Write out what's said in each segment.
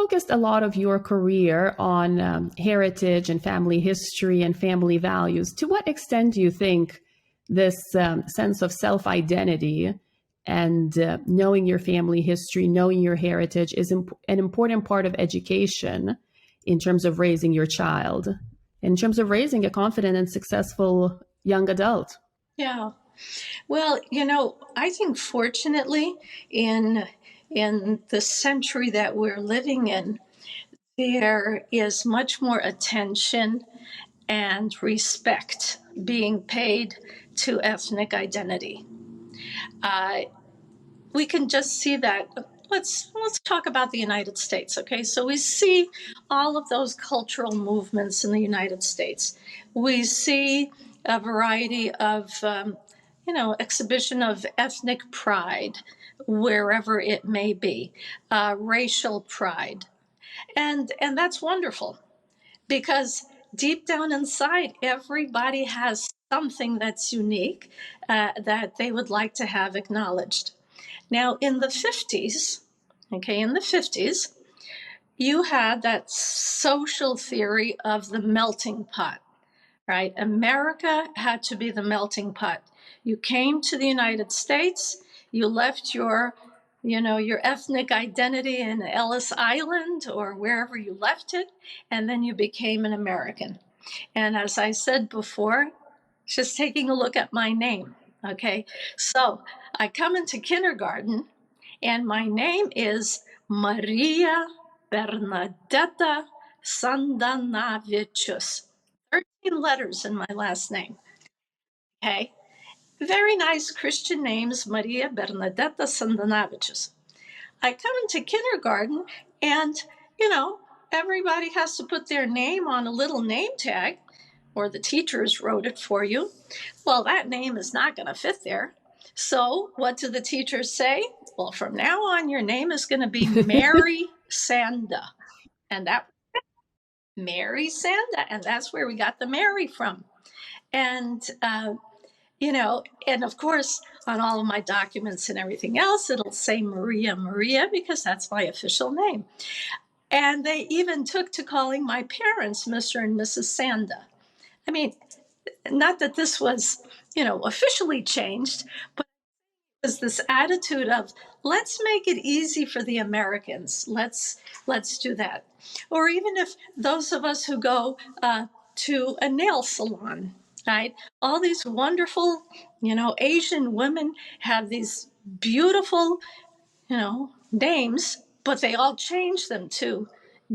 focused a lot of your career on heritage and family history and family values. To what extent do you think this sense of self-identity and knowing your family history, knowing your heritage is an important part of education in terms of raising your child, in terms of raising a confident and successful young adult? Yeah. Well, I think fortunately in the century that we're living in, there is much more attention and respect being paid to ethnic identity. We can just see that. Let's talk about the United States, okay? So we see all of those cultural movements in the United States. We see a variety of, exhibition of ethnic pride, wherever it may be, racial pride, and that's wonderful, because deep down inside, everybody has something that's unique, that they would like to have acknowledged. Now, in the 50s, you had that social theory of the melting pot, right? America had to be the melting pot. You came to the United States, you left your ethnic identity in Ellis Island or wherever you left it, and then you became an American. And as I said before, just taking a look at my name, okay? So I come into kindergarten, and my name is Marija Bernadetta Sandanavičius. 13 letters in my last name, okay? Very nice Christian names, Marija Bernadetta Sandanavičius. I come into kindergarten, and, everybody has to put their name on a little name tag, or the teachers wrote it for you. Well, that name is not going to fit there. So what do the teachers say? Well, from now on, your name is going to be Mary Sanda. And that Mary Sanda, and that's where we got the Mary from. And, and of course, on all of my documents and everything else, it'll say Maria, because that's my official name. And they even took to calling my parents Mr. and Mrs. Sanda. I mean, not that this was, officially changed, but it was this attitude of, let's make it easy for the Americans. Let's do that. Or even if those of us who go to a nail salon, right? All these wonderful, Asian women have these beautiful, names, but they all change them to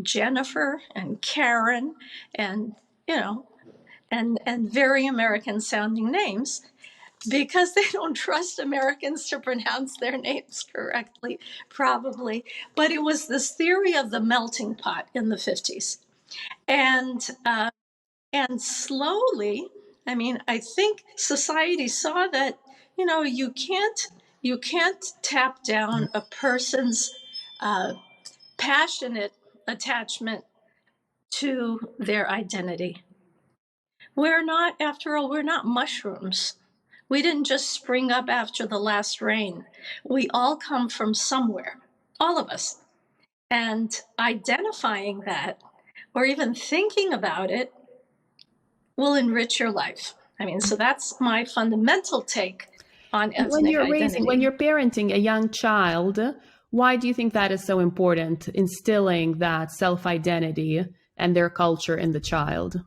Jennifer and Karen and, and very American sounding names, because they don't trust Americans to pronounce their names correctly, probably. But it was this theory of the melting pot in the 50s. And slowly, I think society saw that, you can't tap down a person's passionate attachment to their identity. After all, we're not mushrooms. We didn't just spring up after the last rain. We all come from somewhere, all of us. And identifying that, or even thinking about it, will enrich your life. So that's my fundamental take on ethnic identity. When you're parenting a young child, why do you think that is so important, instilling that self-identity and their culture in the child?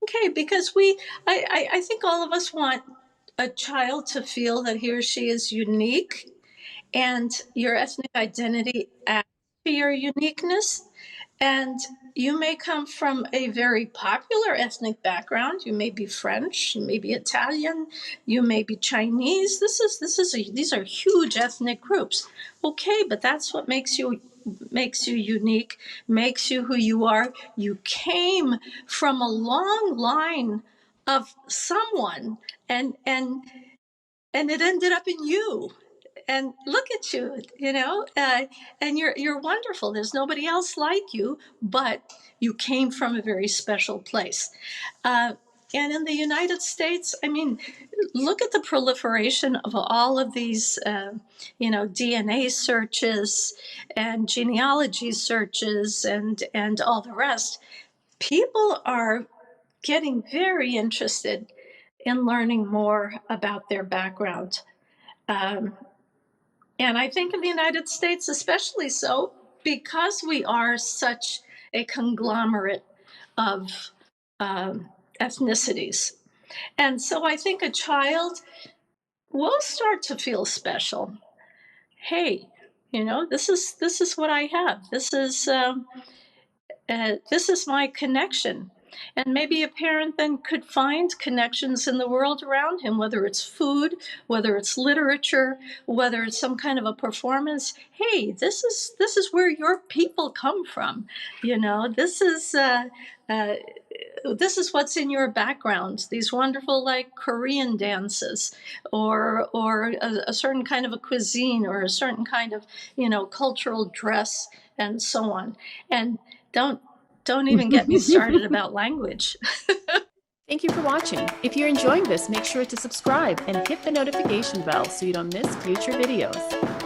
Okay, because I think all of us want a child to feel that he or she is unique, and your ethnic identity adds to your uniqueness. And you may come from a very popular ethnic background. You may be French, you may be Italian, you may be Chinese. These are huge ethnic groups. Okay, but that's what makes you unique, makes you who you are. You came from a long line of someone, and it ended up in you. And look at you, and you're wonderful. There's nobody else like you, but you came from a very special place. And in the United States, I mean, look at the proliferation of all of these, DNA searches and genealogy searches and all the rest. People are getting very interested in learning more about their background. Um, and I think in the United States, especially so, because we are such a conglomerate of ethnicities. And so I think a child will start to feel special. Hey, this is what I have. This is my connection. And maybe a parent then could find connections in the world around him, whether it's food, whether it's literature, whether it's some kind of a performance. Hey, this is where your people come from. Uh, this is what's in your background. These wonderful, like, Korean dances, or a certain kind of a cuisine, or a certain kind of cultural dress, and so on. And don't even get me started about language. Thank you for watching. If you're enjoying this, make sure to subscribe and hit the notification bell so you don't miss future videos.